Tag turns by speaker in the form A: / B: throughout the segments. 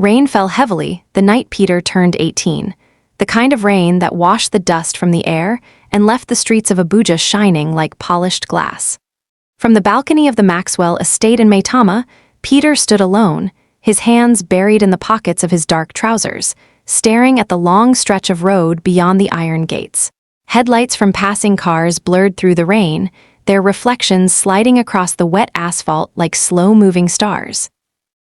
A: Rain fell heavily the night Peter turned 18, the kind of rain that washed the dust from the air and left the streets of Abuja shining like polished glass. From the balcony of the Maxwell estate in Maitama, Peter stood alone, his hands buried in the pockets of his dark trousers, staring at the long stretch of road beyond the iron gates. Headlights from passing cars blurred through the rain, their reflections sliding across the wet asphalt like slow-moving stars.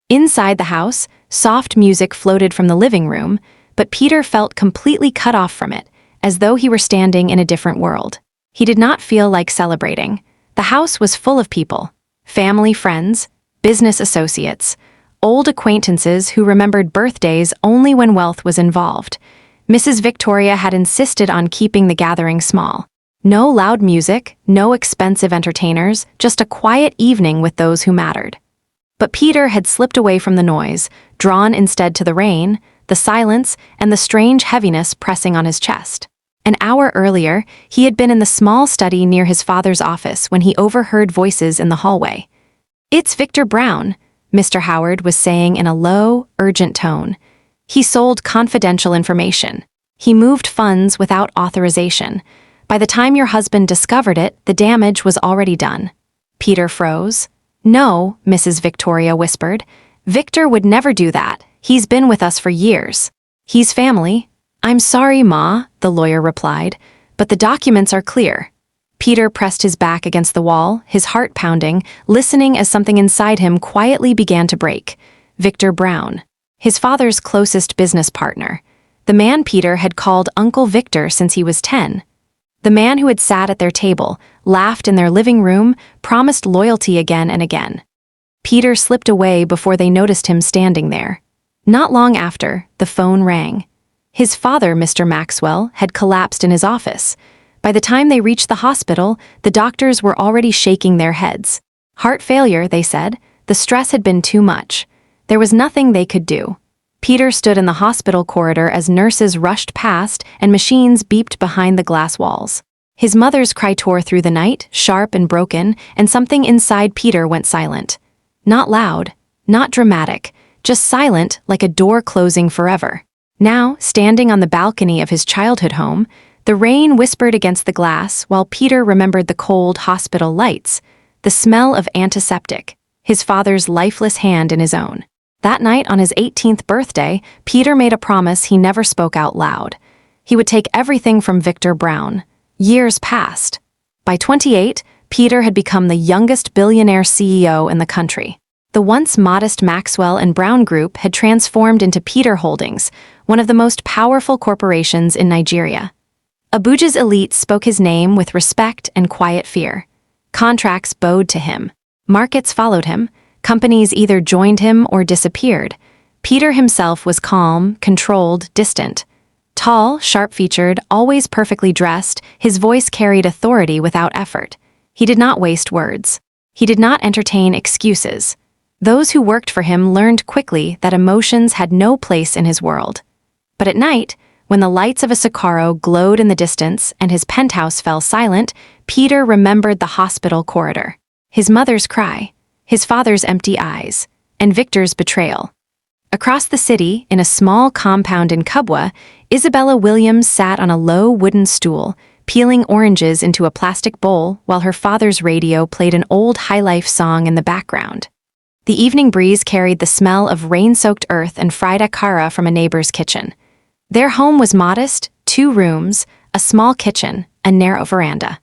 A: Inside the house, soft music floated from the living room, but Peter felt completely cut off from it, as though he were standing in a different world. He did not feel like celebrating. The house was full of people, family, friends, business associates, old acquaintances who remembered birthdays only when wealth was involved. Mrs. Victoria had insisted on keeping the gathering small. No loud music, no expensive entertainers, just a quiet evening with those who mattered. But Peter had slipped away from the noise, drawn instead to the rain, the silence, and the strange heaviness pressing on his chest. An hour earlier, he had been in the small study near his father's office when he overheard voices in the hallway. "It's Victor Brown," Mr. Howard was saying in a low, urgent tone. He sold confidential information. He moved funds without authorization. By the time your husband discovered it, the damage was already done. Peter froze. "No," Mrs. Victoria whispered. "Victor would never do that. He's been with us for years. He's family." "I'm sorry, Ma," the lawyer replied, "but the documents are clear." Peter pressed his back against the wall, his heart pounding, listening as something inside him quietly began to break. Victor Brown, his father's closest business partner. The man Peter had called Uncle Victor since he was 10. The man who had sat at their table, laughed in their living room, promised loyalty again and again. Peter slipped away before they noticed him standing there. Not long after, the phone rang. His father, Mr. Maxwell, had collapsed in his office. By the time they reached the hospital, the doctors were already shaking their heads. Heart failure, they said. The stress had been too much. There was nothing they could do. Peter stood in the hospital corridor as nurses rushed past and machines beeped behind the glass walls. His mother's cry tore through the night, sharp and broken, and something inside Peter went silent. Not loud, not dramatic, just silent like a door closing forever. Now, standing on the balcony of his childhood home, the rain whispered against the glass while Peter remembered the cold hospital lights, the smell of antiseptic, his father's lifeless hand in his own. That night on his 18th birthday, Peter made a promise he never spoke out loud. He would take everything from Victor Brown. Years passed. By 28, Peter had become the youngest billionaire CEO in the country. The once modest Maxwell and Brown Group had transformed into Peter Holdings, one of the most powerful corporations in Nigeria. Abuja's elite spoke his name with respect and quiet fear. Contracts bowed to him. Markets followed him. Companies either joined him or disappeared. Peter himself was calm, controlled, distant. Tall, sharp-featured, always perfectly dressed, his voice carried authority without effort. He did not waste words. He did not entertain excuses. Those who worked for him learned quickly that emotions had no place in his world. But at night, when the lights of a Sakaro glowed in the distance and his penthouse fell silent, Peter remembered the hospital corridor. His mother's cry, his father's empty eyes, and Victor's betrayal. Across the city, in a small compound in Kubwa, Isabella Williams sat on a low wooden stool, peeling oranges into a plastic bowl while her father's radio played an old high-life song in the background. The evening breeze carried the smell of rain-soaked earth and fried akara from a neighbor's kitchen. Their home was modest, 2 rooms, a small kitchen, a narrow veranda.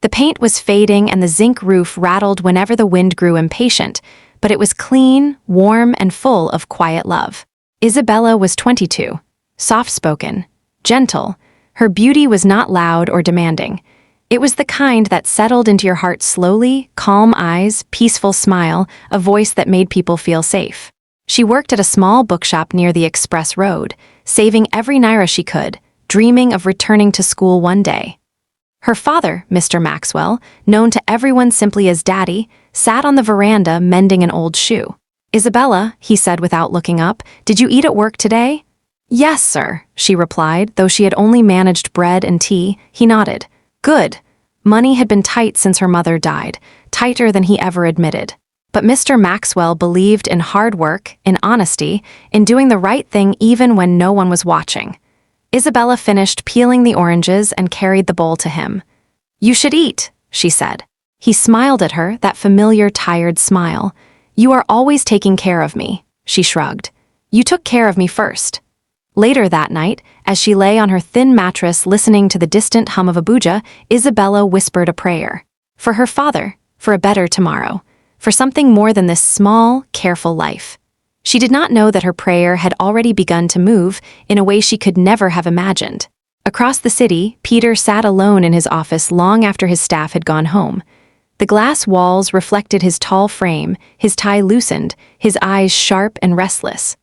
A: The paint was fading and the zinc roof rattled whenever the wind grew impatient, but it was clean, warm, and full of quiet love. Isabella was 22, soft-spoken, gentle. Her beauty was not loud or demanding. It was the kind that settled into your heart slowly, calm eyes, peaceful smile, a voice that made people feel safe. She worked at a small bookshop near the express road, saving every naira she could, dreaming of returning to school one day. Her father, Mr. Maxwell, known to everyone simply as Daddy, sat on the veranda mending an old shoe. "Isabella," he said without looking up, "did you eat at work today?" "Yes, sir," she replied, though she had only managed bread and tea. He nodded. "Good." Money had been tight since her mother died, tighter than he ever admitted. But Mr. Maxwell believed in hard work, in honesty, in doing the right thing even when no one was watching. Isabella finished peeling the oranges and carried the bowl to him. "You should eat," she said. He smiled at her, that familiar tired smile. "You are always taking care of me," she shrugged. "You took care of me first." Later that night, as she lay on her thin mattress listening to the distant hum of Abuja, Isabella whispered a prayer. For her father, for a better tomorrow, for something more than this small, careful life. She did not know that her prayer had already begun to move in a way she could never have imagined. Across the city, Peter sat alone in his office long after his staff had gone home. The glass walls reflected his tall frame, his tie loosened, his eyes sharp and restless.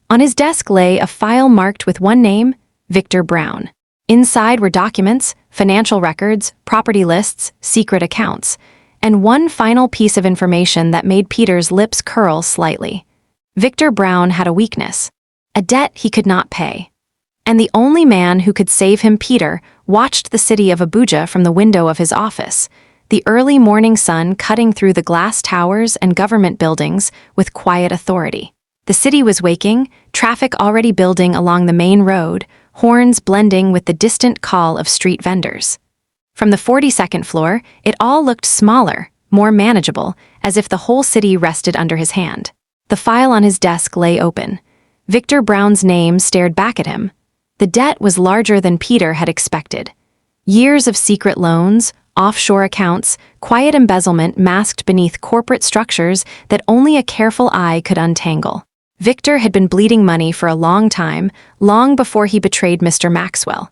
A: On his desk lay a file marked with one name, Victor Brown. Inside were documents, financial records, property lists, secret accounts, and one final piece of information that made Peter's lips curl slightly. Victor Brown had a weakness, a debt he could not pay. And the only man who could save him, Peter, watched the city of Abuja from the window of his office, the early morning sun cutting through the glass towers and government buildings with quiet authority. The city was waking, traffic already building along the main road, horns blending with the distant call of street vendors. From the 42nd floor, it all looked smaller, more manageable, as if the whole city rested under his hand. The file on his desk lay open. Victor Brown's name stared back at him. The debt was larger than Peter had expected. Years of secret loans, offshore accounts, quiet embezzlement masked beneath corporate structures that only a careful eye could untangle. Victor had been bleeding money for a long time, long before he betrayed Mr. Maxwell.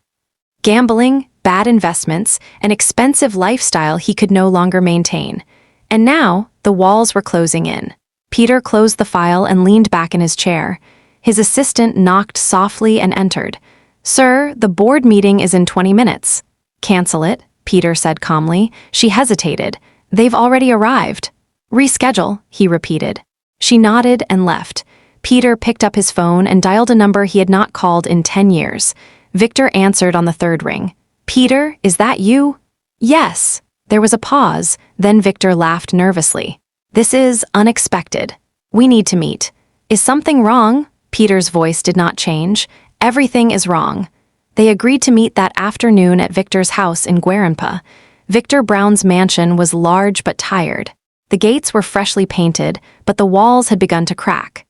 A: Gambling, bad investments, an expensive lifestyle he could no longer maintain. And now, the walls were closing in. Peter closed the file and leaned back in his chair. His assistant knocked softly and entered. "Sir, the board meeting is in 20 minutes. "Cancel it," Peter said calmly. She hesitated. "They've already arrived." "Reschedule," he repeated. She nodded and left. Peter picked up his phone and dialed a number he had not called in 10 years. Victor answered on the third ring. "Peter, is that you?" "Yes." There was a pause, then Victor laughed nervously. "This is unexpected. We need to meet." "Is something wrong?" Peter's voice did not change. "Everything is wrong." They agreed to meet that afternoon at Victor's house in Guaranpa. Victor Brown's mansion was large but tired. The gates were freshly painted, but the walls had begun to crack.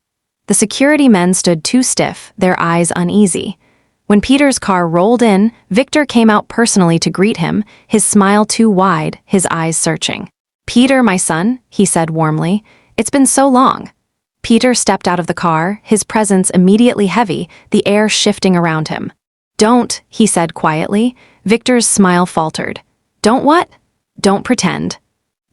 A: The security men stood too stiff, their eyes uneasy. When Peter's car rolled in, Victor came out personally to greet him, his smile too wide, his eyes searching. "Peter, my son," he said warmly, "it's been so long." Peter stepped out of the car, his presence immediately heavy, the air shifting around him. "Don't," he said quietly. Victor's smile faltered. "Don't what?" "Don't pretend."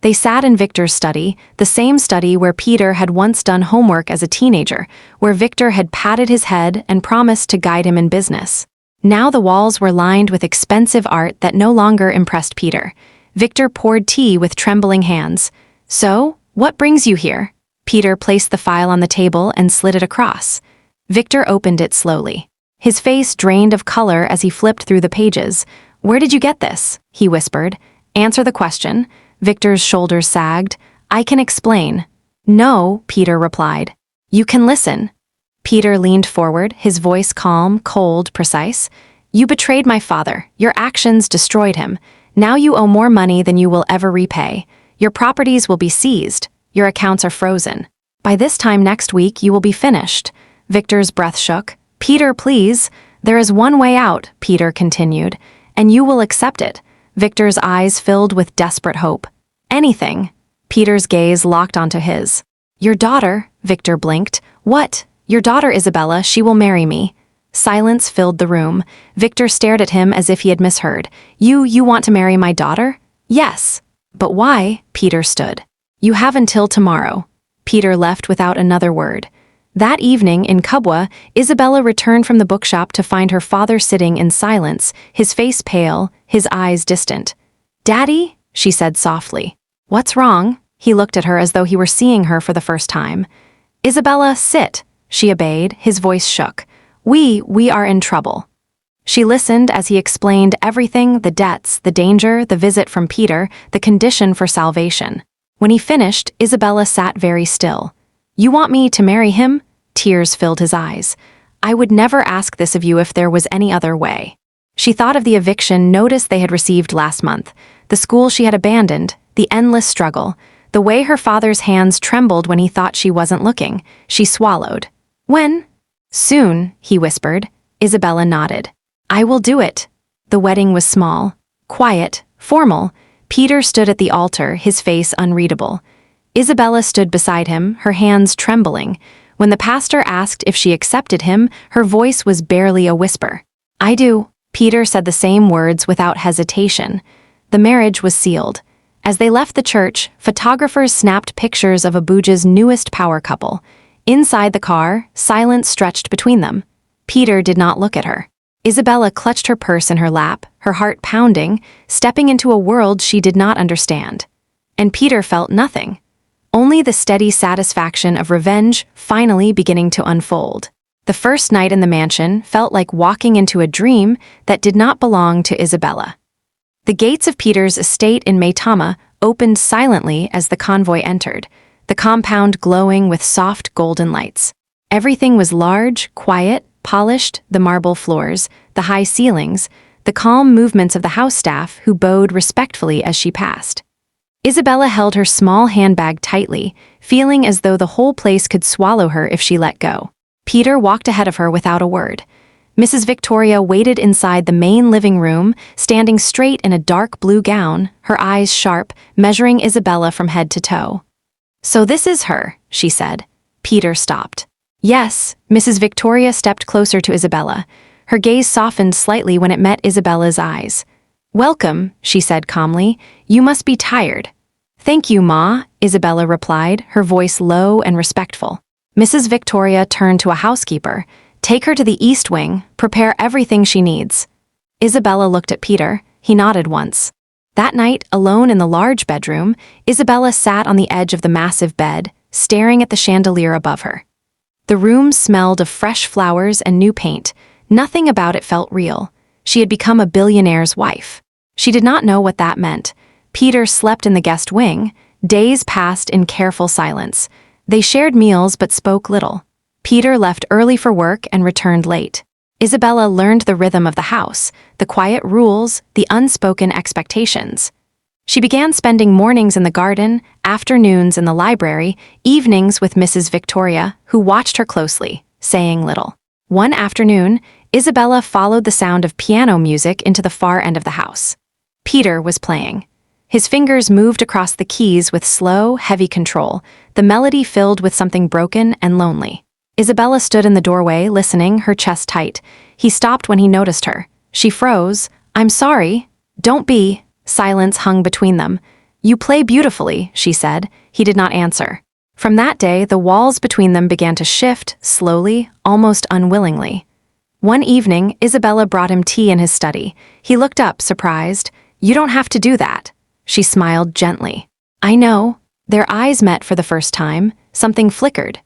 A: They sat in Victor's study, the same study where Peter had once done homework as a teenager, where Victor had patted his head and promised to guide him in business. Now the walls were lined with expensive art that no longer impressed Peter. Victor poured tea with trembling hands. "So, what brings you here?" Peter placed the file on the table and slid it across. Victor opened it slowly. His face drained of color as he flipped through the pages. "Where did you get this?" he whispered. "Answer the question." Victor's shoulders sagged. "I can explain." "No," Peter replied. "You can listen." Peter leaned forward, his voice calm, cold, precise. "You betrayed my father. Your actions destroyed him. Now you owe more money than you will ever repay. Your properties will be seized. Your accounts are frozen. By this time next week, you will be finished." Victor's breath shook. "Peter, please." "There is one way out," Peter continued, "and you will accept it." Victor's eyes filled with desperate hope. "Anything." Peter's gaze locked onto his. "Your daughter," Victor blinked. "What?" "Your daughter Isabella, she will marry me." Silence filled the room. Victor stared at him as if he had misheard. You want to marry my daughter?" "Yes." "But why?" Peter stood. "You have until tomorrow." Peter left without another word. That evening, in Kubwa, Isabella returned from the bookshop to find her father sitting in silence, his face pale, his eyes distant. "Daddy?" she said softly. "What's wrong?" He looked at her as though he were seeing her for the first time. "Isabella, sit." She obeyed, his voice shook. We are in trouble." She listened as he explained everything, the debts, the danger, the visit from Peter, the condition for salvation. When he finished, Isabella sat very still. "You want me to marry him?" Tears filled his eyes. "I would never ask this of you if there was any other way." She thought of the eviction notice they had received last month, the school she had abandoned, the endless struggle, the way her father's hands trembled when he thought she wasn't looking. She swallowed. "When?" "Soon," he whispered. Isabella nodded. "I will do it." The wedding was small, quiet, formal. Peter stood at the altar, his face unreadable. Isabella stood beside him, her hands trembling. When the pastor asked if she accepted him, her voice was barely a whisper. "I do." Peter said the same words without hesitation. The marriage was sealed. As they left the church, photographers snapped pictures of Abuja's newest power couple. Inside the car, silence stretched between them. Peter did not look at her. Isabella clutched her purse in her lap, her heart pounding, stepping into a world she did not understand. And Peter felt nothing. Only the steady satisfaction of revenge finally beginning to unfold. The first night in the mansion felt like walking into a dream that did not belong to Isabella. The gates of Peter's estate in Maitama opened silently as the convoy entered, the compound glowing with soft golden lights. Everything was large, quiet, polished, the marble floors, the high ceilings, the calm movements of the house staff who bowed respectfully as she passed. Isabella held her small handbag tightly, feeling as though the whole place could swallow her if she let go. Peter walked ahead of her without a word. Mrs. Victoria waited inside the main living room, standing straight in a dark blue gown, her eyes sharp, measuring Isabella from head to toe. "So this is her," she said. Peter stopped. "Yes." Mrs. Victoria stepped closer to Isabella. Her gaze softened slightly when it met Isabella's eyes. "Welcome," she said calmly. "You must be tired." "Thank you, Ma," Isabella replied, her voice low and respectful. Mrs. Victoria turned to a housekeeper. "Take her to the East Wing, prepare everything she needs." Isabella looked at Peter. He nodded once. That night, alone in the large bedroom, Isabella sat on the edge of the massive bed, staring at the chandelier above her. The room smelled of fresh flowers and new paint. Nothing about it felt real. She had become a billionaire's wife. She did not know what that meant. Peter slept in the guest wing. Days passed in careful silence. They shared meals but spoke little. Peter left early for work and returned late. Isabella learned the rhythm of the house, the quiet rules, the unspoken expectations. She began spending mornings in the garden, afternoons in the library, evenings with Mrs. Victoria, who watched her closely, saying little. One afternoon, Isabella followed the sound of piano music into the far end of the house. Peter was playing. His fingers moved across the keys with slow, heavy control, the melody filled with something broken and lonely. Isabella stood in the doorway, listening, her chest tight. He stopped when he noticed her. She froze. "I'm sorry." "Don't be." Silence hung between them. "You play beautifully," she said. He did not answer. From that day, the walls between them began to shift, slowly, almost unwillingly. One evening, Isabella brought him tea in his study. He looked up, surprised. "You don't have to do that." She smiled gently. "I know." Their eyes met for the first time. Something flickered.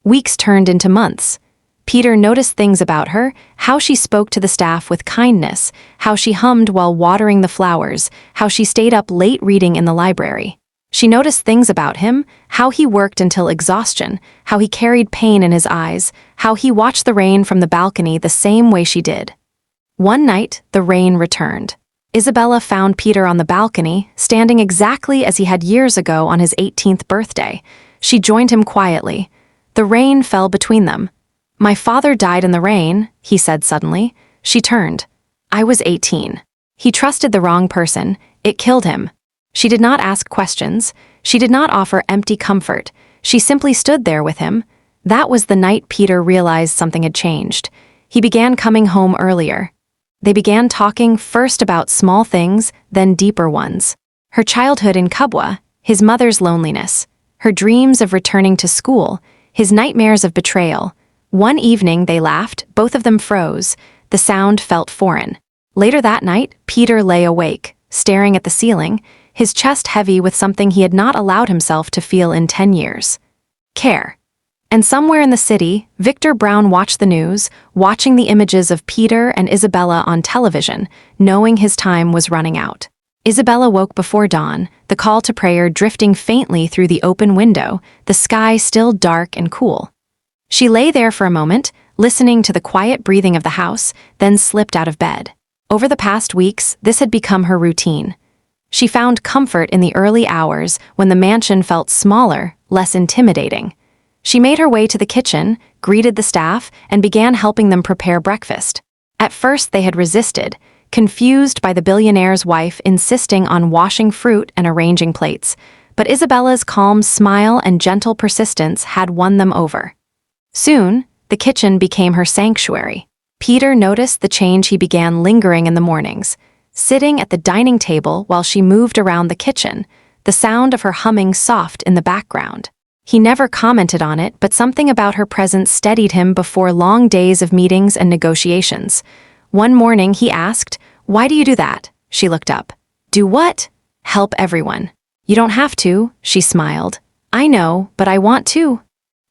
A: Weeks turned into months. Peter noticed things about her, how she spoke to the staff with kindness, how she hummed while watering the flowers, how she stayed up late reading in the library. She noticed things about him, how he worked until exhaustion, how he carried pain in his eyes, how he watched the rain from the balcony the same way she did. One night, the rain returned. Isabella found Peter on the balcony, standing exactly as he had years ago on his 18th birthday. She joined him quietly. The rain fell between them. "My father died in the rain," he said suddenly. She turned. "I was 18. He trusted the wrong person. It killed him." She did not ask questions. She did not offer empty comfort. She simply stood there with him. That was the night Peter realized something had changed. He began coming home earlier. They began talking first about small things, then deeper ones. Her childhood in Kubwa, his mother's loneliness, her dreams of returning to school, his nightmares of betrayal. One evening they laughed, both of them froze. The sound felt foreign. Later that night, Peter lay awake, staring at the ceiling, his chest heavy with something he had not allowed himself to feel in 10 years. Care. And somewhere in the city, Victor Brown watched the news, watching the images of Peter and Isabella on television, knowing his time was running out. Isabella woke before dawn, the call to prayer drifting faintly through the open window, the sky still dark and cool. She lay there for a moment, listening to the quiet breathing of the house, then slipped out of bed. Over the past weeks, this had become her routine. She found comfort in the early hours when the mansion felt smaller, less intimidating. She made her way to the kitchen, greeted the staff, and began helping them prepare breakfast. At first they had resisted, confused by the billionaire's wife insisting on washing fruit and arranging plates, but Isabella's calm smile and gentle persistence had won them over. Soon, the kitchen became her sanctuary. Peter noticed the change he began lingering in the mornings, sitting at the dining table while she moved around the kitchen, the sound of her humming soft in the background. He never commented on it, but something about her presence steadied him before long days of meetings and negotiations. One morning he asked, "Why do you do that?" She looked up. "Do what?" "Help everyone." "You don't have to," she smiled. "I know, but I want to."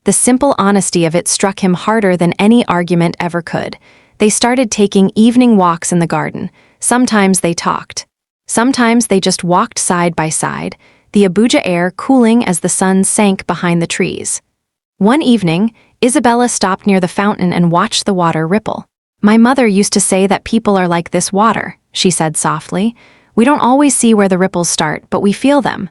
A: The simple honesty of it struck him harder than any argument ever could. They started taking evening walks in the garden. Sometimes they talked. Sometimes they just walked side by side, the Abuja air cooling as the sun sank behind the trees. One evening, Isabella stopped near the fountain and watched the water ripple. "My mother used to say that people are like this water," she said softly. "We don't always see where the ripples start, but we feel them."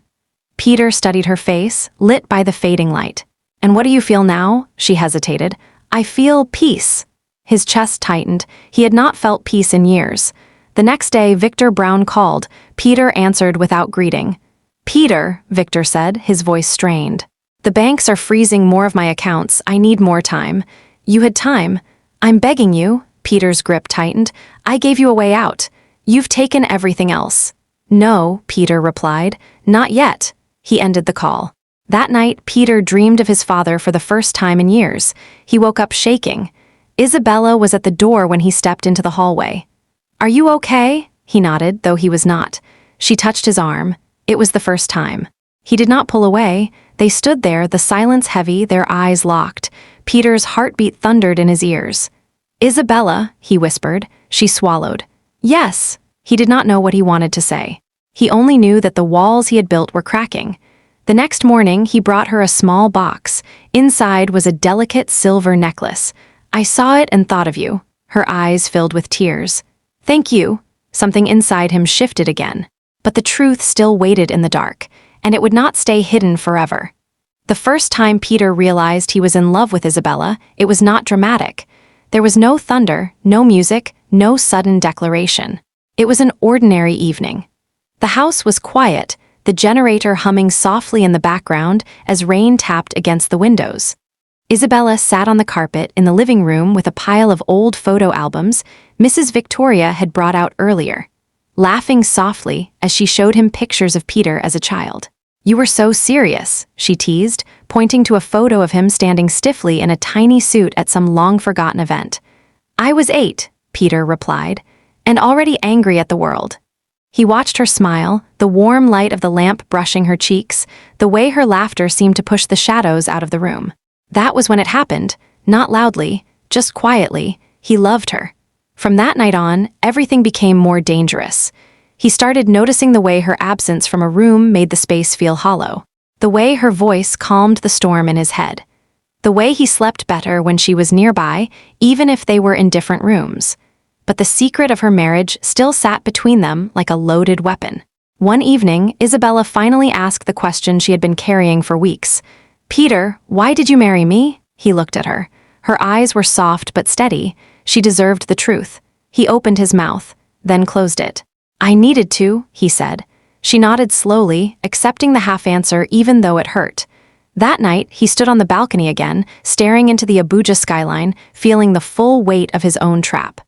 A: Peter studied her face, lit by the fading light. "And what do you feel now?" She hesitated. "I feel peace." His chest tightened. He had not felt peace in years. The next day, Victor Brown called. Peter answered without greeting. "Peter," Victor said, his voice strained. "The banks are freezing more of my accounts. I need more time." "You had time." "I'm begging you." Peter's grip tightened. "I gave you a way out. You've taken everything else." "No," Peter replied. "Not yet." He ended the call. That night, Peter dreamed of his father for the first time in years. He woke up shaking. Isabella was at the door when he stepped into the hallway. "Are you okay?" He nodded, though he was not. She touched his arm. It was the first time. He did not pull away. They stood there, the silence heavy, their eyes locked. Peter's heartbeat thundered in his ears. "Isabella," he whispered. She swallowed. "Yes." He did not know what he wanted to say. He only knew that the walls he had built were cracking. The next morning, he brought her a small box. Inside was a delicate silver necklace. "I saw it and thought of you." Her eyes filled with tears. "Thank you." Something inside him shifted again. But the truth still waited in the dark, and it would not stay hidden forever. The first time Peter realized he was in love with Isabella, it was not dramatic. There was no thunder, no music, no sudden declaration. It was an ordinary evening. The house was quiet, the generator humming softly in the background as rain tapped against the windows. Isabella sat on the carpet in the living room with a pile of old photo albums Mrs. Victoria had brought out earlier, laughing softly as she showed him pictures of Peter as a child. "You were so serious," she teased, pointing to a photo of him standing stiffly in a tiny suit at some long-forgotten event. "I was 8, Peter replied, and already angry at the world." He watched her smile, the warm light of the lamp brushing her cheeks, the way her laughter seemed to push the shadows out of the room. That was when it happened, not loudly, just quietly. He loved her. From that night on, everything became more dangerous. He started noticing the way her absence from a room made the space feel hollow, the way her voice calmed the storm in his head, the way he slept better when she was nearby, even if they were in different rooms. But the secret of her marriage still sat between them like a loaded weapon. One evening, Isabella finally asked the question she had been carrying for weeks. "Peter, why did you marry me?" He looked at her. Her eyes were soft but steady. She deserved the truth. He opened his mouth, then closed it. "I needed to," he said. She nodded slowly, accepting the half-answer even though it hurt. That night, he stood on the balcony again, staring into the Abuja skyline, feeling the full weight of his own trap.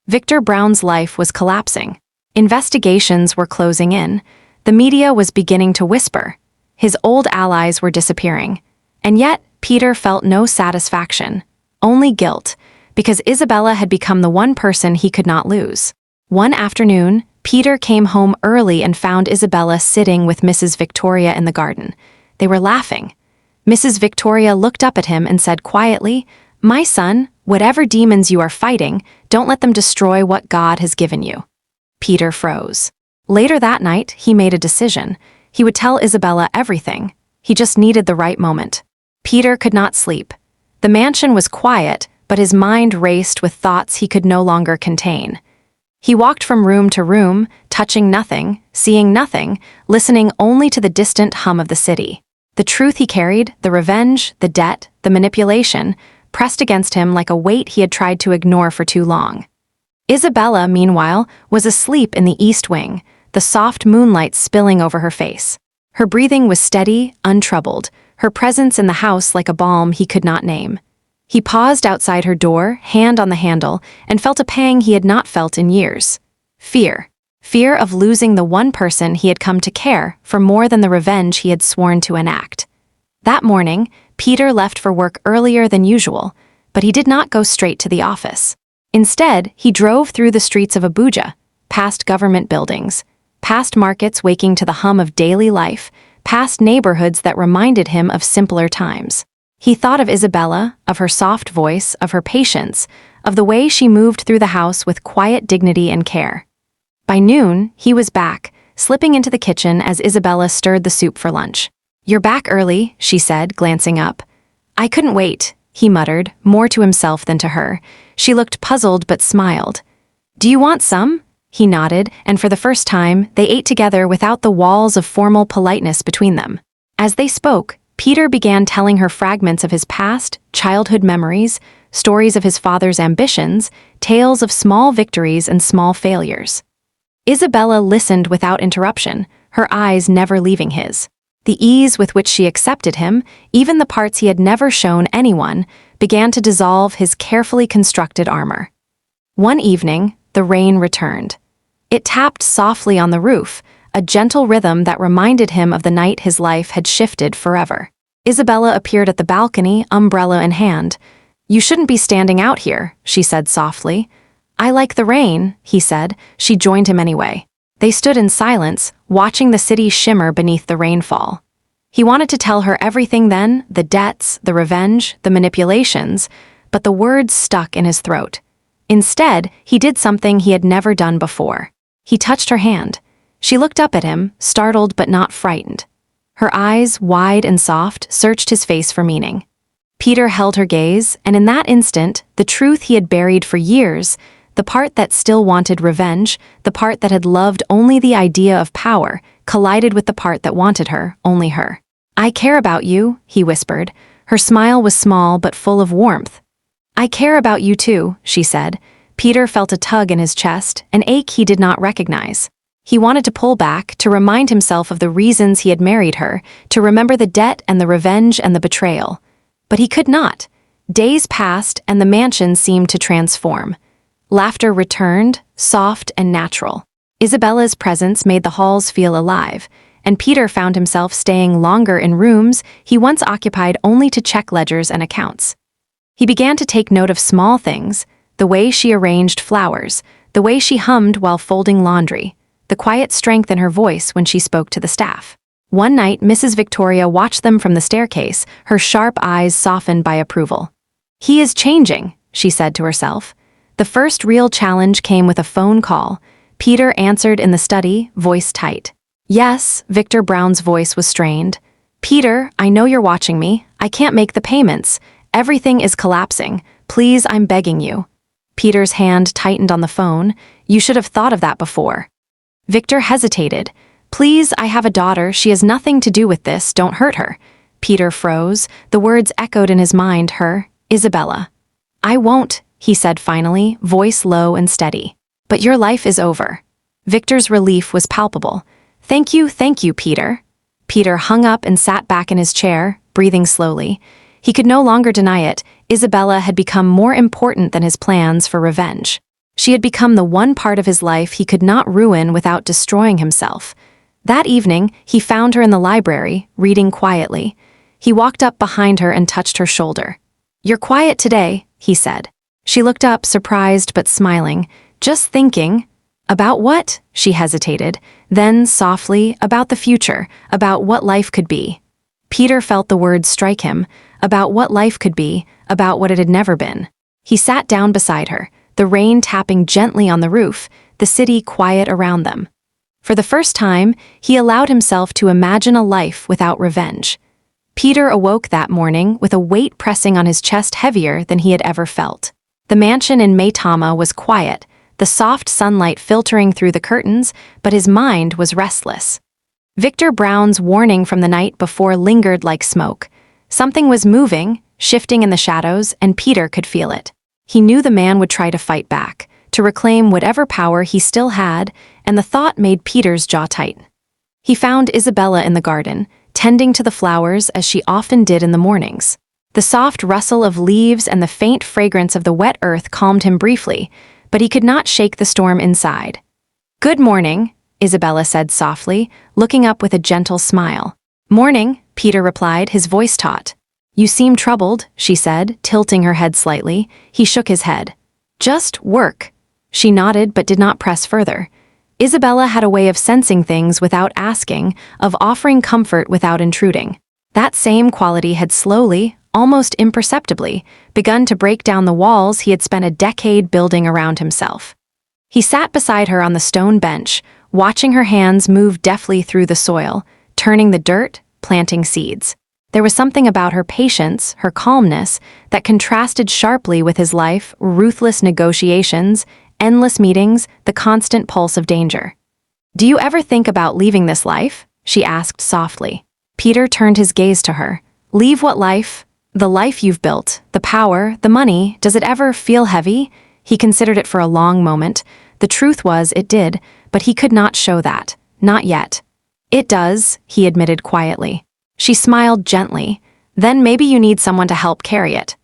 A: Victor Brown's life was collapsing. Investigations were closing in. The media was beginning to whisper. His old allies were disappearing. And yet, Peter felt no satisfaction, only guilt, because Isabella had become the one person he could not lose. One afternoon, Peter came home early and found Isabella sitting with Mrs. Victoria in the garden. They were laughing. Mrs. Victoria looked up at him and said quietly, "My son, whatever demons you are fighting, don't let them destroy what God has given you." Peter froze. Later that night, he made a decision. He would tell Isabella everything. He just needed the right moment. Peter could not sleep. The mansion was quiet, but his mind raced with thoughts he could no longer contain. He walked from room to room, touching nothing, seeing nothing, listening only to the distant hum of the city. The truth he carried, the revenge, the debt, the manipulation, pressed against him like a weight he had tried to ignore for too long. Isabella, meanwhile, was asleep in the east wing, the soft moonlight spilling over her face. Her breathing was steady, untroubled, her presence in the house like a balm he could not name. He paused outside her door, hand on the handle, and felt a pang he had not felt in years. Fear. Fear of losing the one person he had come to care for more than the revenge he had sworn to enact. That morning, Peter left for work earlier than usual, but he did not go straight to the office. Instead, he drove through the streets of Abuja, past government buildings, past markets waking to the hum of daily life, past neighborhoods that reminded him of simpler times. He thought of Isabella, of her soft voice, of her patience, of the way she moved through the house with quiet dignity and care. By noon, he was back, slipping into the kitchen as Isabella stirred the soup for lunch. "You're back early," she said, glancing up. "I couldn't wait," he muttered, more to himself than to her. She looked puzzled but smiled. "Do you want some?" He nodded, and for the first time, they ate together without the walls of formal politeness between them. As they spoke, Peter began telling her fragments of his past, childhood memories, stories of his father's ambitions, tales of small victories and small failures. Isabella listened without interruption, her eyes never leaving his. The ease with which she accepted him, even the parts he had never shown anyone, began to dissolve his carefully constructed armor. One evening, the rain returned. It tapped softly on the roof, a gentle rhythm that reminded him of the night his life had shifted forever. Isabella appeared at the balcony, umbrella in hand. "You shouldn't be standing out here," she said softly. "I like the rain," he said. She joined him anyway. They stood in silence, watching the city shimmer beneath the rainfall. He wanted to tell her everything then, the debts, the revenge, the manipulations, but the words stuck in his throat. Instead, he did something he had never done before. He touched her hand. She looked up at him, startled but not frightened. Her eyes, wide and soft, searched his face for meaning. Peter held her gaze, and in that instant, the truth he had buried for years, the part that still wanted revenge, the part that had loved only the idea of power, collided with the part that wanted her, only her. "I care about you," he whispered. Her smile was small but full of warmth. "I care about you too," she said. Peter felt a tug in his chest, an ache he did not recognize. He wanted to pull back, to remind himself of the reasons he had married her, to remember the debt and the revenge and the betrayal. But he could not. Days passed, and the mansion seemed to transform. Laughter returned, soft and natural. Isabella's presence made the halls feel alive, and Peter found himself staying longer in rooms he once occupied only to check ledgers and accounts. He began to take note of small things, the way she arranged flowers, the way she hummed while folding laundry, the quiet strength in her voice when she spoke to the staff. One night, Mrs. Victoria watched them from the staircase, her sharp eyes softened by approval. "He is changing," she said to herself. The first real challenge came with a phone call. Peter answered in the study, voice tight. "Yes," Victor Brown's voice was strained. "Peter, I know you're watching me. I can't make the payments. Everything is collapsing. Please, I'm begging you." Peter's hand tightened on the phone. "You should have thought of that before." Victor hesitated. "Please, I have a daughter. She has nothing to do with this. Don't hurt her." Peter froze. The words echoed in his mind, her, Isabella. "I won't," he said finally, voice low and steady. "But your life is over." Victor's relief was palpable. Thank you, Peter." Peter hung up and sat back in his chair, breathing slowly. He could no longer deny it. Isabella had become more important than his plans for revenge. She had become the one part of his life he could not ruin without destroying himself. That evening, he found her in the library, reading quietly. He walked up behind her and touched her shoulder. "You're quiet today," he said. She looked up, surprised but smiling. "Just thinking." "About what?" She hesitated. Then, softly, "About the future, about what life could be." Peter felt the words strike him. About what life could be, about what it had never been. He sat down beside her, the rain tapping gently on the roof, the city quiet around them. For the first time, he allowed himself to imagine a life without revenge. Peter awoke that morning with a weight pressing on his chest heavier than he had ever felt. The mansion in Maitama was quiet, the soft sunlight filtering through the curtains, but his mind was restless. Victor Brown's warning from the night before lingered like smoke. Something was moving, shifting in the shadows, and Peter could feel it. He knew the man would try to fight back, to reclaim whatever power he still had, and the thought made Peter's jaw tighten. He found Isabella in the garden, tending to the flowers as she often did in the mornings. The soft rustle of leaves and the faint fragrance of the wet earth calmed him briefly, but he could not shake the storm inside. "Good morning," Isabella said softly, looking up with a gentle smile. "Morning," Peter replied, his voice taut. "You seem troubled," she said, tilting her head slightly. He shook his head. "Just work." She nodded but did not press further. Isabella had a way of sensing things without asking, of offering comfort without intruding. That same quality had slowly, almost imperceptibly, begun to break down the walls he had spent a decade building around himself. He sat beside her on the stone bench, watching her hands move deftly through the soil, turning the dirt, planting seeds. There was something about her patience, her calmness, that contrasted sharply with his life, ruthless negotiations, endless meetings, the constant pulse of danger. "Do you ever think about leaving this life?" she asked softly. Peter turned his gaze to her. "Leave what life? The life you've built, the power, the money, does it ever feel heavy?" He considered it for a long moment. The truth was, it did, but he could not show that. Not yet. "It does," he admitted quietly. She smiled gently. "Then maybe you need someone to help carry it."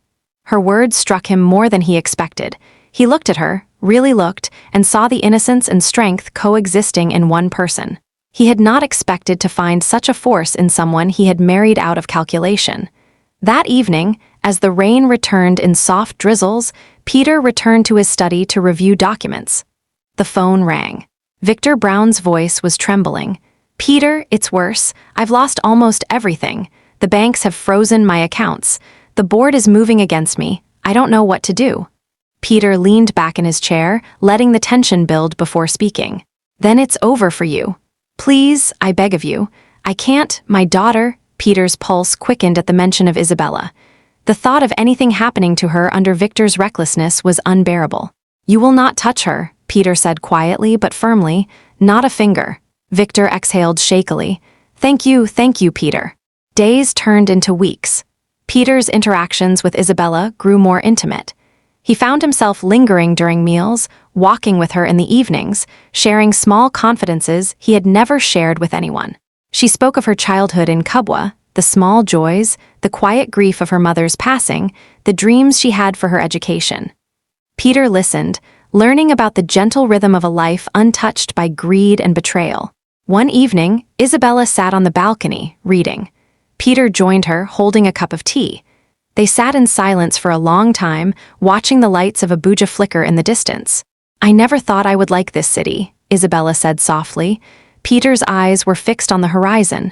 A: Her words struck him more than he expected. He looked at her, really looked, and saw the innocence and strength coexisting in one person. He had not expected to find such a force in someone he had married out of calculation. That evening, as the rain returned in soft drizzles, Peter returned to his study to review documents. The phone rang. Victor Brown's voice was trembling. "Peter, it's worse. I've lost almost everything. The banks have frozen my accounts. The board is moving against me. I don't know what to do." Peter leaned back in his chair, letting the tension build before speaking. "Then it's over for you. Please, I beg of you. I can't, my daughter." Peter's pulse quickened at the mention of Isabella. The thought of anything happening to her under Victor's recklessness was unbearable. "You will not touch her," Peter said quietly but firmly. "Not a finger." Victor exhaled shakily. Thank you, Peter." Days turned into weeks. Peter's interactions with Isabella grew more intimate. He found himself lingering during meals, walking with her in the evenings, sharing small confidences he had never shared with anyone. She spoke of her childhood in Kubwa, the small joys, the quiet grief of her mother's passing, the dreams she had for her education. Peter listened, learning about the gentle rhythm of a life untouched by greed and betrayal. One evening, Isabella sat on the balcony, reading. Peter joined her, holding a cup of tea. They sat in silence for a long time, watching the lights of Abuja flicker in the distance. "I never thought I would like this city," Isabella said softly. Peter's eyes were fixed on the horizon.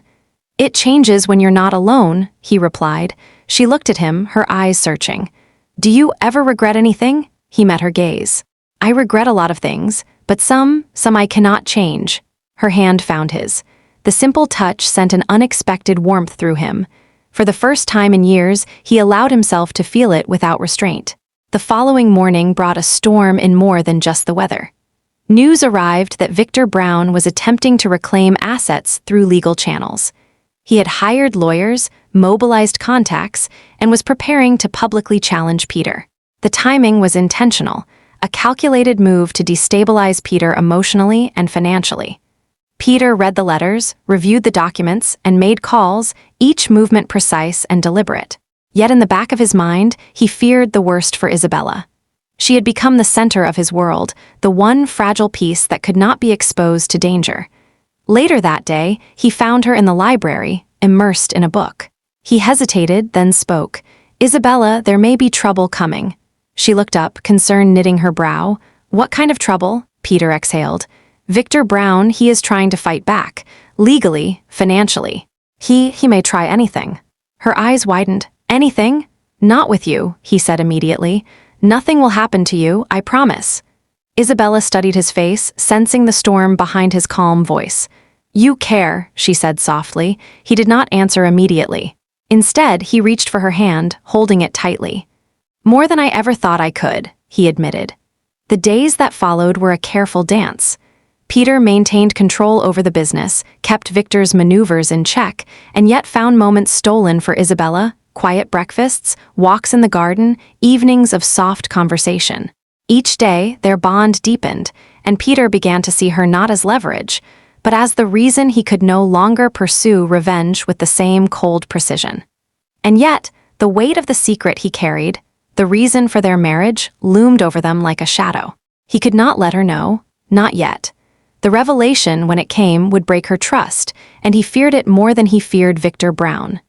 A: "It changes when you're not alone," he replied. She looked at him, her eyes searching. "Do you ever regret anything?" He met her gaze. "I regret a lot of things, but some I cannot change." Her hand found his. The simple touch sent an unexpected warmth through him. For the first time in years, he allowed himself to feel it without restraint. The following morning brought a storm in more than just the weather. News arrived that Victor Brown was attempting to reclaim assets through legal channels. He had hired lawyers, mobilized contacts, and was preparing to publicly challenge Peter. The timing was intentional, a calculated move to destabilize Peter emotionally and financially. Peter read the letters, reviewed the documents, and made calls, each movement precise and deliberate. Yet in the back of his mind, he feared the worst for Isabella. She had become the center of his world, the one fragile piece that could not be exposed to danger. Later that day, he found her in the library, immersed in a book. He hesitated, then spoke. "Isabella, there may be trouble coming." She looked up, concern knitting her brow. "What kind of trouble?" Peter exhaled. "Victor Brown, he is trying to fight back. Legally, financially. He may try anything." Her eyes widened. "Anything?" "Not with you," he said immediately. "Nothing will happen to you, I promise." Isabella studied his face, sensing the storm behind his calm voice. "You care," she said softly. He did not answer immediately. Instead, he reached for her hand, holding it tightly. "More than I ever thought I could," he admitted. The days that followed were a careful dance. Peter maintained control over the business, kept Victor's maneuvers in check, and yet found moments stolen for Isabella: quiet breakfasts, walks in the garden, evenings of soft conversation. Each day, their bond deepened, and Peter began to see her not as leverage, but as the reason he could no longer pursue revenge with the same cold precision. And yet, the weight of the secret he carried, the reason for their marriage, loomed over them like a shadow. He could not let her know, not yet. The revelation, when it came, would break her trust, and he feared it more than he feared Victor Brown.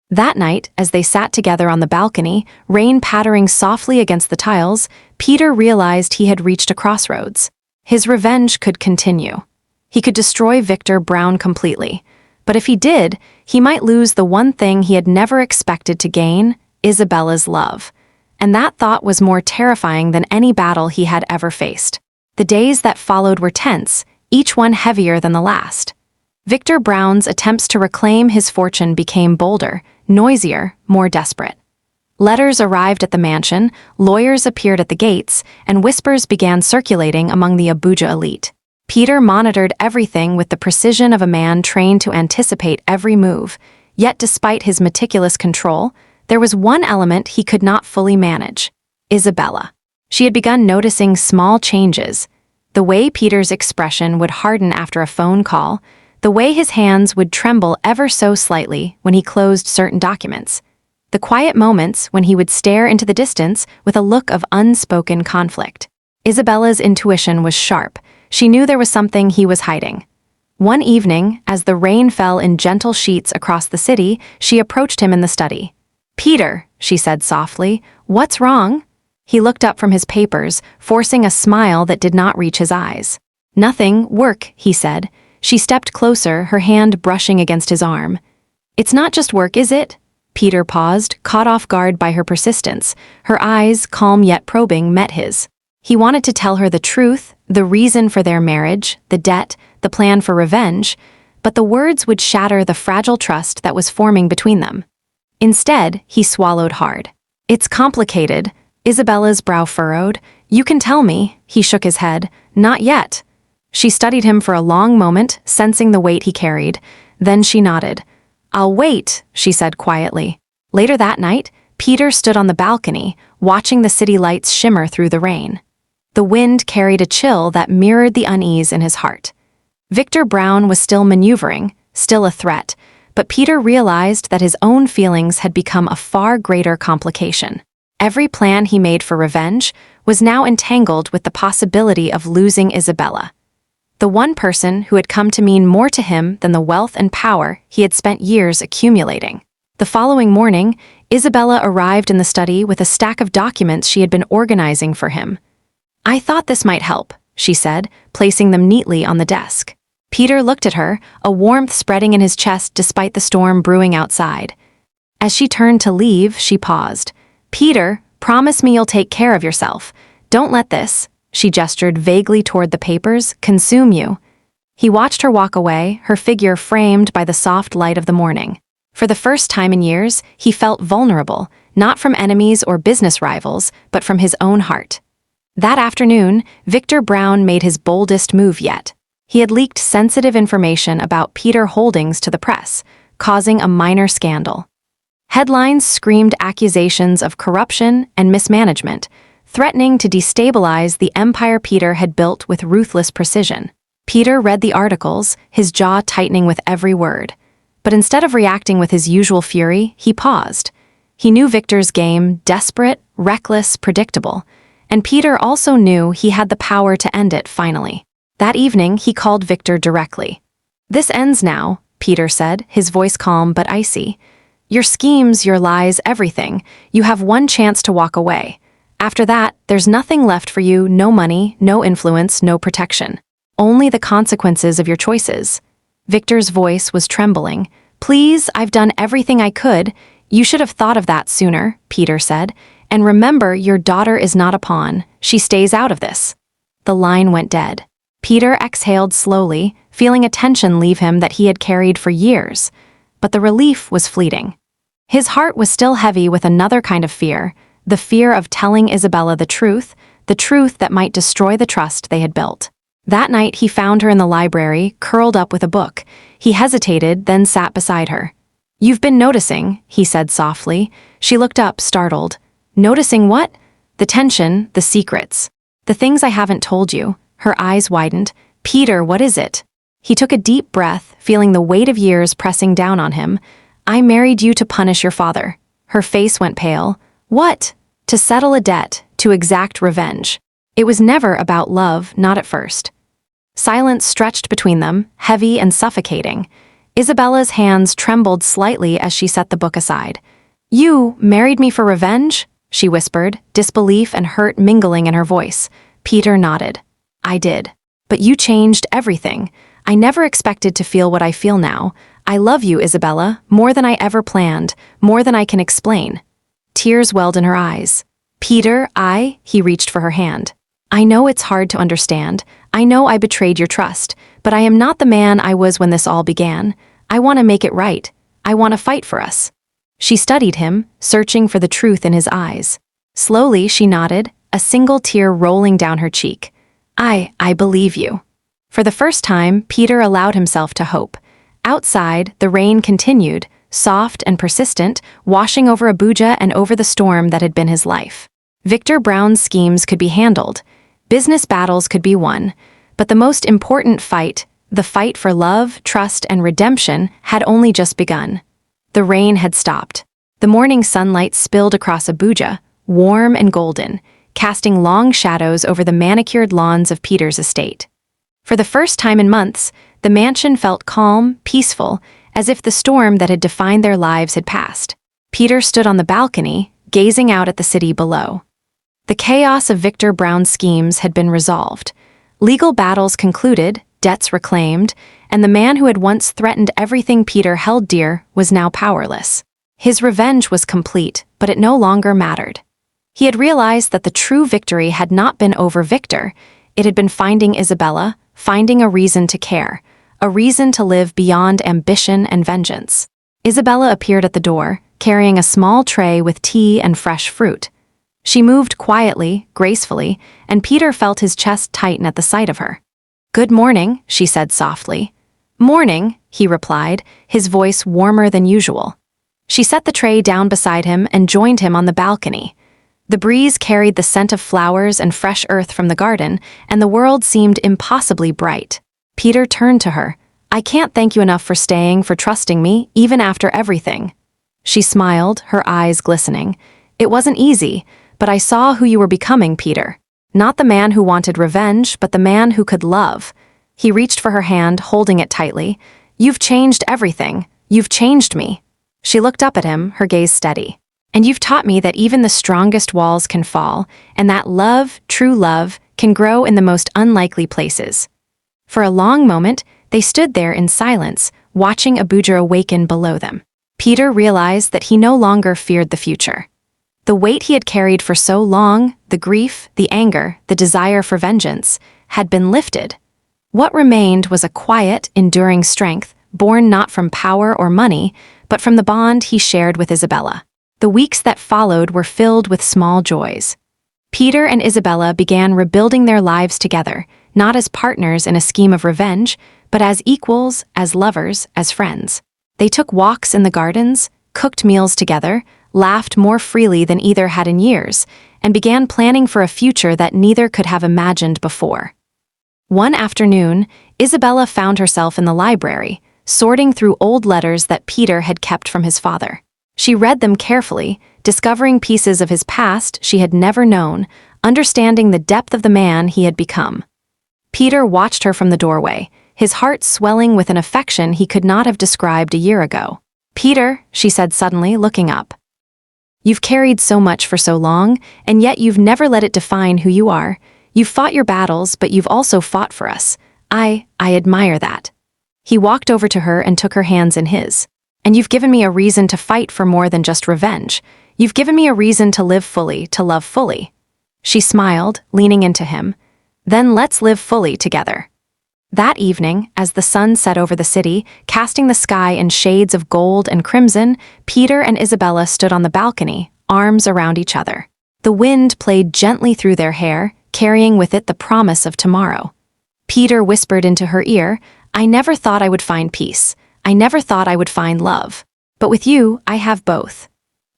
A: That night, as they sat together on the balcony, rain pattering softly against the tiles, Peter realized he had reached a crossroads. His revenge could continue. He could destroy Victor Brown completely, but if he did, he might lose the one thing he had never expected to gain: Isabella's love. And that thought was more terrifying than any battle he had ever faced. The days that followed were tense, each one heavier than the last. Victor Brown's attempts to reclaim his fortune became bolder, noisier, more desperate. Letters arrived at the mansion, lawyers appeared at the gates, and whispers began circulating among the Abuja elite. Peter monitored everything with the precision of a man trained to anticipate every move, yet despite his meticulous control, there was one element he could not fully manage: Isabella. She had begun noticing small changes: the way Peter's expression would harden after a phone call, the way his hands would tremble ever so slightly when he closed certain documents, the quiet moments when he would stare into the distance with a look of unspoken conflict. Isabella's intuition was sharp. She knew there was something he was hiding. One evening, as the rain fell in gentle sheets across the city, she approached him in the study. "Peter," she said softly, "what's wrong?" He looked up from his papers, forcing a smile that did not reach his eyes. "Nothing, work," he said. She stepped closer, her hand brushing against his arm. "It's not just work, is it?" Peter paused, caught off guard by her persistence. Her eyes, calm yet probing, met his. He wanted to tell her the truth, the reason for their marriage, the debt, the plan for revenge, but the words would shatter the fragile trust that was forming between them. Instead, he swallowed hard. "It's complicated." Isabella's brow furrowed. "You can tell me." He shook his head. "Not yet." She studied him for a long moment, sensing the weight he carried. Then she nodded. "I'll wait," she said quietly. Later that night, Peter stood on the balcony, watching the city lights shimmer through the rain. The wind carried a chill that mirrored the unease in his heart. Victor Brown was still maneuvering, still a threat, but Peter realized that his own feelings had become a far greater complication. Every plan he made for revenge was now entangled with the possibility of losing Isabella, the one person who had come to mean more to him than the wealth and power he had spent years accumulating. The following morning, Isabella arrived in the study with a stack of documents she had been organizing for him. "I thought this might help," she said, placing them neatly on the desk. Peter looked at her, a warmth spreading in his chest despite the storm brewing outside. As she turned to leave, she paused. "Peter, promise me you'll take care of yourself. Don't let this," she gestured vaguely toward the papers, "consume you." He watched her walk away, her figure framed by the soft light of the morning. For the first time in years, he felt vulnerable, not from enemies or business rivals, but from his own heart. That afternoon, Victor Brown made his boldest move yet. He had leaked sensitive information about Peter Holdings to the press, causing a minor scandal. Headlines screamed accusations of corruption and mismanagement, threatening to destabilize the empire Peter had built with ruthless precision. Peter read the articles, his jaw tightening with every word. But instead of reacting with his usual fury, he paused. He knew Victor's game: desperate, reckless, predictable. And Peter also knew he had the power to end it finally. That evening, he called Victor directly. "This ends now," Peter said, his voice calm but icy. "Your schemes, your lies, everything. You have one chance to walk away. After that, there's nothing left for you: no money, no influence, no protection. Only the consequences of your choices." Victor's voice was trembling. "Please, I've done everything I could. You should have thought of that sooner," Peter said. "And remember, your daughter is not a pawn. She stays out of this." the line went dead. Peter exhaled slowly, feeling a tension leave him that he had carried for years. But the relief was fleeting. His heart was still heavy with another kind of fear, the fear of telling Isabella the truth that might destroy the trust they had built. That night he found her in the library, curled up with a book. He hesitated, then sat beside her. "You've been noticing," he said softly. She looked up, startled. "Noticing what?" "The tension, the secrets. The things I haven't told you." Her eyes widened. "Peter, what is it?" He took a deep breath, feeling the weight of years pressing down on him. "I married you to punish your father." Her face went pale. "What?" "To settle a debt, to exact revenge." It was never about love, not at first. Silence stretched between them, heavy and suffocating. Isabella's hands trembled slightly as she set the book aside. "You married me for revenge?" she whispered, disbelief and hurt mingling in her voice. Peter nodded. "I did. But you changed everything. I never expected to feel what I feel now. I love you, Isabella, more than I ever planned, more than I can explain." Tears welled in her eyes. "Peter, he reached for her hand. "I know it's hard to understand. I know I betrayed your trust, but I am not the man I was when this all began. I want to make it right. I want to fight for us." She studied him, searching for the truth in his eyes. Slowly she nodded, a single tear rolling down her cheek. I believe you." For the first time, Peter allowed himself to hope. Outside, the rain continued, soft and persistent, washing over Abuja and over the storm that had been his life. Victor Brown's schemes could be handled. Business battles could be won. But the most important fight, the fight for love, trust, and redemption, had only just begun. The rain had stopped. The morning sunlight spilled across Abuja, warm and golden, casting long shadows over the manicured lawns of Peter's estate. For the first time in months, the mansion felt calm, peaceful, as if the storm that had defined their lives had passed. Peter stood on the balcony, gazing out at the city below. The chaos of Victor Brown's schemes had been resolved. Legal battles concluded, debts reclaimed, and the man who had once threatened everything Peter held dear was now powerless. His revenge was complete, but it no longer mattered. He had realized that the true victory had not been over Victor. It had been finding Isabella, finding a reason to care, a reason to live beyond ambition and vengeance. Isabella appeared at the door, carrying a small tray with tea and fresh fruit. She moved quietly, gracefully, and Peter felt his chest tighten at the sight of her. "Good morning," she said softly. "Morning," he replied, his voice warmer than usual. She set the tray down beside him and joined him on the balcony. The breeze carried the scent of flowers and fresh earth from the garden, and the world seemed impossibly bright. Peter turned to her. "I can't thank you enough for staying, for trusting me, even after everything." She smiled, her eyes glistening. "It wasn't easy, but I saw who you were becoming, Peter. Not the man who wanted revenge, but the man who could love." He reached for her hand, holding it tightly. "You've changed everything. You've changed me." She looked up at him, her gaze steady. "And you've taught me that even the strongest walls can fall, and that love, true love, can grow in the most unlikely places." For a long moment, they stood there in silence, watching Abuja awaken below them. Peter realized that he no longer feared the future. The weight he had carried for so long, the grief, the anger, the desire for vengeance, had been lifted. What remained was a quiet, enduring strength, born not from power or money, but from the bond he shared with Isabella. The weeks that followed were filled with small joys. Peter and Isabella began rebuilding their lives together, not as partners in a scheme of revenge, but as equals, as lovers, as friends. They took walks in the gardens, cooked meals together, laughed more freely than either had in years, and began planning for a future that neither could have imagined before. One afternoon, Isabella found herself in the library, sorting through old letters that Peter had kept from his father. She read them carefully, discovering pieces of his past she had never known, understanding the depth of the man he had become. Peter watched her from the doorway, his heart swelling with an affection he could not have described a year ago. "Peter," she said suddenly, looking up. "You've carried so much for so long, and yet you've never let it define who you are. You've fought your battles, but you've also fought for us. I admire that." He walked over to her and took her hands in his. "And you've given me a reason to fight for more than just revenge. You've given me a reason to live fully, to love fully." She smiled, leaning into him. Then let's live fully together. That evening, as the sun set over the city, casting the sky in shades of gold and crimson, Peter and Isabella stood on the balcony, arms around each other. The wind played gently through their hair, carrying with it the promise of tomorrow. Peter whispered into her ear, "I never thought I would find peace. I never thought I would find love. But with you, I have both."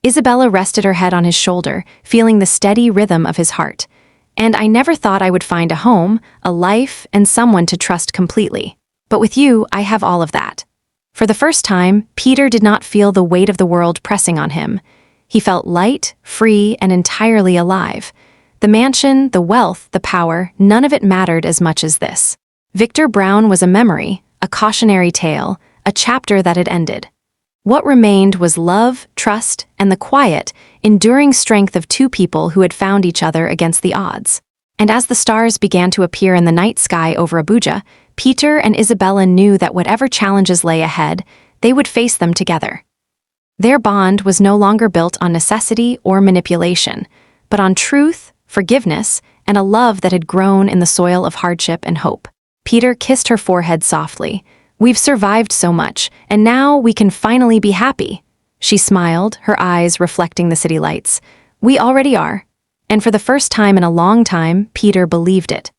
A: Isabella rested her head on his shoulder, feeling the steady rhythm of his heart. "And I never thought I would find a home, a life, and someone to trust completely. But with you, I have all of that." For the first time, Peter did not feel the weight of the world pressing on him. He felt light, free, and entirely alive. The mansion, the wealth, the power, none of it mattered as much as this. Victor Brown was a memory, a cautionary tale, a chapter that had ended. What remained was love, trust, and the quiet, enduring strength of two people who had found each other against the odds. And as the stars began to appear in the night sky over Abuja, Peter and Isabella knew that whatever challenges lay ahead, they would face them together. Their bond was no longer built on necessity or manipulation, but on truth, forgiveness, and a love that had grown in the soil of hardship and hope. Peter kissed her forehead softly. "We've survived so much, and now we can finally be happy." She smiled, her eyes reflecting the city lights. "We already are." And for the first time in a long time, Peter believed it.